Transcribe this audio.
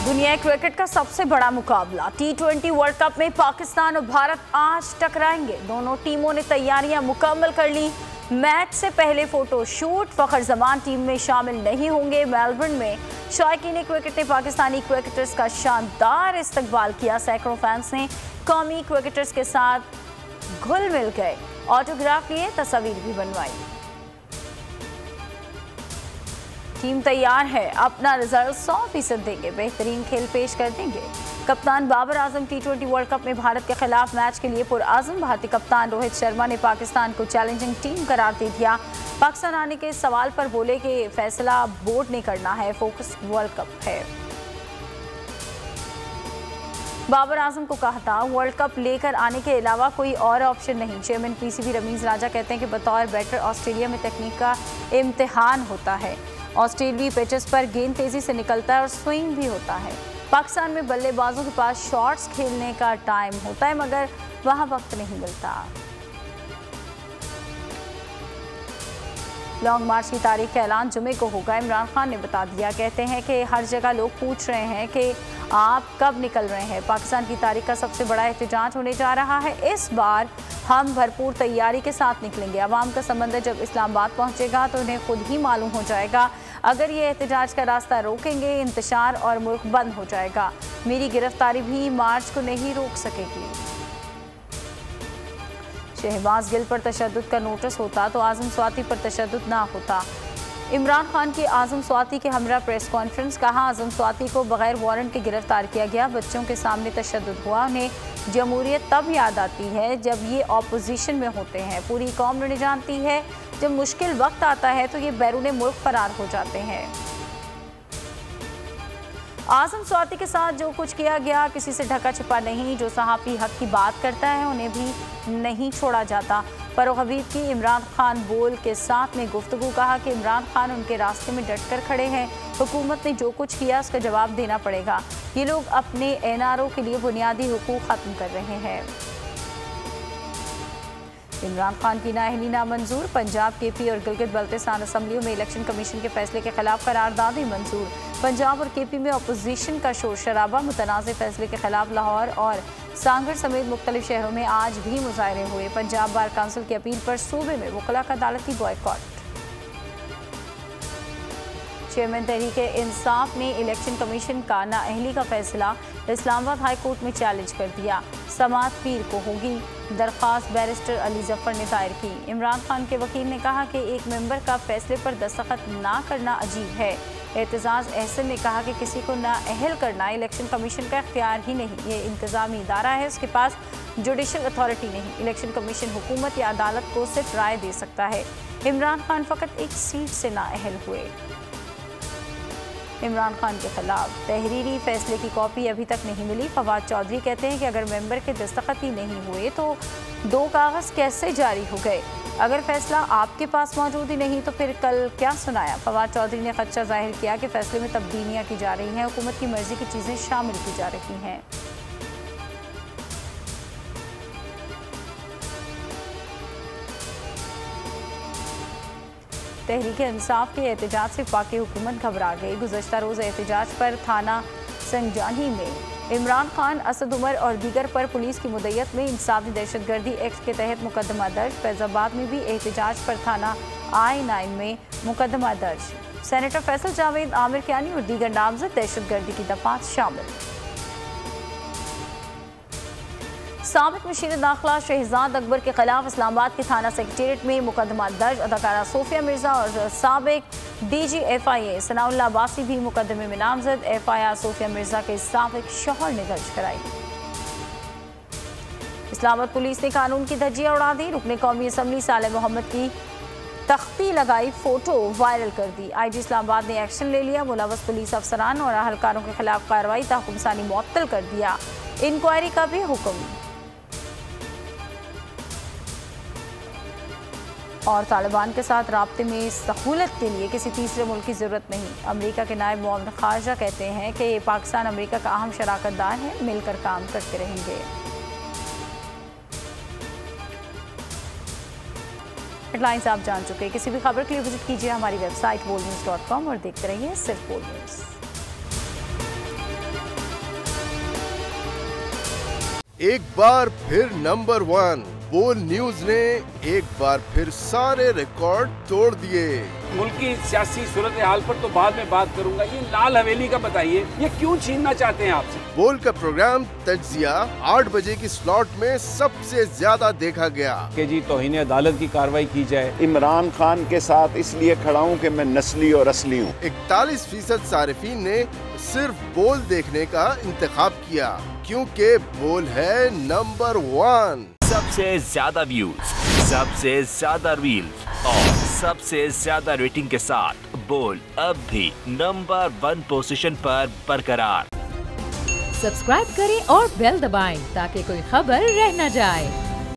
दुनिया क्रिकेट का सबसे बड़ा मुकाबला T20 वर्ल्ड कप में पाकिस्तान और भारत आज टकराएंगे। दोनों टीमों ने तैयारियां मुकम्मल कर ली। मैच से पहले फोटो शूट। फखर जमान टीम में शामिल नहीं होंगे। मेलबर्न में शायकीन क्रिकेट ने पाकिस्तानी क्रिकेटर्स का शानदार इस्तकबाल किया। सैकड़ों फैंस ने कौमी क्रिकेटर्स के साथ घुल मिल गए, ऑटोग्राफ लिए, तस्वीर भी बनवाई। टीम तैयार है, अपना रिजल्ट 100% देंगे, बेहतरीन खेल पेश कर देंगे। कप्तान Babar Azam T20 world cup में भारत के खिलाफ मैच के लिए पुरआज़म। भारतीय कप्तान रोहित शर्मा ने पाकिस्तान को चैलेंजिंग टीम करार दे दिया। पाकिस्तान आने के सवाल पर बोले कि फैसला बोर्ड ने करना है, फोकस वर्ल्ड कप है। बाबर आजम को कहा था वर्ल्ड कप लेकर आने के अलावा कोई और ऑप्शन नहीं। चेयरमैन PCB रमीज राजा कहते हैं कि बतौर बैटर ऑस्ट्रेलिया में तकनीक का इम्तिहान होता है। ऑस्ट्रेलियाई पिचेस पर गेंद तेजी से निकलता है और स्विंग भी होता है। पाकिस्तान में बल्लेबाजों के पास शॉट्स खेलने का टाइम होता है, मगर वहां वक्त नहीं मिलता। लॉन्ग मार्च की तारीख का ऐलान जुमे को होगा, इमरान खान ने बता दिया। कहते हैं कि हर जगह लोग पूछ रहे हैं कि आप कब निकल रहे हैं। पाकिस्तान की तारीख का सबसे बड़ा एहतजाज होने जा रहा है। इस बार हम भरपूर तैयारी के साथ निकलेंगे। अवाम का समंदर जब इस्लामाबाद पहुंचेगा तो उन्हें खुद ही मालूम हो जाएगा। अगर ये एहतजाज का रास्ता रोकेंगे, इंतशार और मुल्क बंद हो जाएगा। मेरी गिरफ्तारी भी मार्च को नहीं रोक सकेगी। शहबाज गिल पर तशद्दुद का नोटिस होता तो आजम स्वाति पर तशद्दुद ना होता। इमरान खान की आजम स्वाति के हमरा प्रेस कॉन्फ्रेंस। कहा आजम स्वाति को बगैर वारंट के गिरफ्तार किया गया। बच्चों के सामने तशद्दुद हुआ। उन्हें जमहूरियत तब याद आती है जब ये ऑपोजिशन में होते हैं। पूरी कौम उन्हें जानती है। जब मुश्किल वक्त आता है तो ये बैरून मुल्क फरार हो जाते हैं। आजम स्वाति के साथ जो कुछ किया गया किसी से ढका छिपा नहीं। जो सहाफ़ी हक की बात करता है उन्हें भी नहीं छोड़ा जाता। फरोग हबीब की इमरान खान बोल के साथ में गुफ्तगू। कहा कि इमरान खान उनके रास्ते में डट कर खड़े हैं। हुकूमत ने जो कुछ किया उसका जवाब देना पड़ेगा। ये लोग अपने NRO के लिए बुनियादी हुकूक ख़त्म कर रहे हैं। इमरान खान की नाअहली नामंजूर। पंजाब, KP और गिलगित बल्तिस्तान असम्बलियों में इलेक्शन कमीशन के फैसले के खिलाफ करारदादी मंजूर। पंजाब और KP में अपोजिशन का शोर शराबा। मुतनाज़ फैसले के खिलाफ लाहौर और सांगड़ समेत मुख्तलिफ शहरों में आज भी मुजाहरे हुए। पंजाब बार काउंसिल की अपील पर सूबे में वकला का अदालती बॉयकॉट। चेयरमैन तहरीक इंसाफ ने इलेक्शन कमीशन का नाअहली का फैसला इस्लामाबाद हाई कोर्ट में चैलेंज कर दिया। समात पीर को होगी। दरख्वास्त बैरिस्टर अली जफर ने दायर की। इमरान खान के वकील ने कहा कि एक मेंबर का फैसले पर दस्तखत ना करना अजीब है। एतजाज एहसन ने कहा कि किसी को नाअहल करना इलेक्शन कमीशन का इख्तियार ही नहीं। ये इंतजामी इदारा है, उसके पास जुडिशल अथॉरिटी नहीं। इलेक्शन कमीशन हुकूमत या अदालत को सिर्फ राय दे सकता है। इमरान खान फ़कत एक सीट से नाअहल हुए। इमरान खान के खिलाफ तहरीरी फैसले की कॉपी अभी तक नहीं मिली। फवाद चौधरी कहते हैं कि अगर मेंबर के दस्तखत ही नहीं हुए तो 2 कागज़ कैसे जारी हो गए। अगर फैसला आपके पास मौजूद ही नहीं तो फिर कल क्या सुनाया। फवाद चौधरी ने खदशा जाहिर किया कि फैसले में तब्दीलियाँ की जा रही हैं, हुकूमत की मर्जी की चीज़ें शामिल की जा रही हैं। तहरीक इंसाफ के एहतजाज से पाकी हुकूमत घबरा गई। गुज़श्ता रोज़ एहतजाज पर थाना संजानी में इमरान खान, असद उमर और दीगर पर पुलिस की मुद्दत में इंसाफी दहशतगर्दी एक्ट के तहत मुकदमा दर्ज। फैज़ाबाद में भी एहतजाज पर थाना I-9 में मुकदमा दर्ज। सेनेटर फैसल जावेद, आमिर कियानी और दीगर नामजद दहशतगर्दी की दफात शामिल। साबिक मुशीर दाखिला शहजाद अकबर के खिलाफ इस्लामाबाद के थाना सेक्रेटेरिएट में मुकदमा दर्ज। अदाकारा सोफिया मिर्जा और साबिक DG FIA सनाउल्लाह अब्बासी भी मुकदमे में नामजद। FIR सोफिया मिर्जा के साबिक शौहर ने दर्ज कराई। इस्लामाबाद पुलिस ने कानून की धज्जियां उड़ा दी। रुकने कौमी असम्बली साले मोहम्मद की तख्ती लगाई फोटो वायरल कर दी। IG इस्लामाबाद ने एक्शन ले लिया। मुलव्वस पुलिस अफसरान और अहलकारों के खिलाफ कार्रवाई ताहुकुमसानी मुअत्तल कर दिया। इंक्वायरी का भी हुक्म। और तालिबान के साथ राब्ते में सहूलत के लिए किसी तीसरे मुल्क की ज़रूरत नहीं। अमेरिका के नायब मुआविन खारजा कहते हैं कि पाकिस्तान अमेरिका का अहम शराकतदार है, मिलकर काम करते रहेंगे। हेडलाइंस आप जान चुके। किसी भी खबर के लिए विजिट कीजिए हमारी वेबसाइट bolnews.com और देखते रहिए सिर्फ बोल न्यूज़। एक बार फिर नंबर 1। बोल न्यूज ने एक बार फिर सारे रिकॉर्ड तोड़ दिए। मुल्क की सियासी सूरत हाल पर तो बाद में बात करूंगा, ये लाल हवेली का बताइए, ये क्यों छीनना चाहते हैं आपसे? बोल का प्रोग्राम तज्जिया 8 बजे की स्लॉट में सबसे ज्यादा देखा गया कि जी तौहीन अदालत की कार्रवाई की जाए। इमरान खान के साथ इसलिए खड़ा हूँ कि मैं नस्ली और असली हूँ। 41% सारिफीन ने सिर्फ बोल देखने का इंतखाब किया क्योंकि बोल है नंबर 1। सबसे ज्यादा व्यूज, सबसे ज्यादा रील्स और सबसे ज्यादा रेटिंग के साथ बोल अब भी नंबर 1 पोजीशन पर बरकरार। सब्सक्राइब करें और बेल दबाएं ताकि कोई खबर रह न जाए।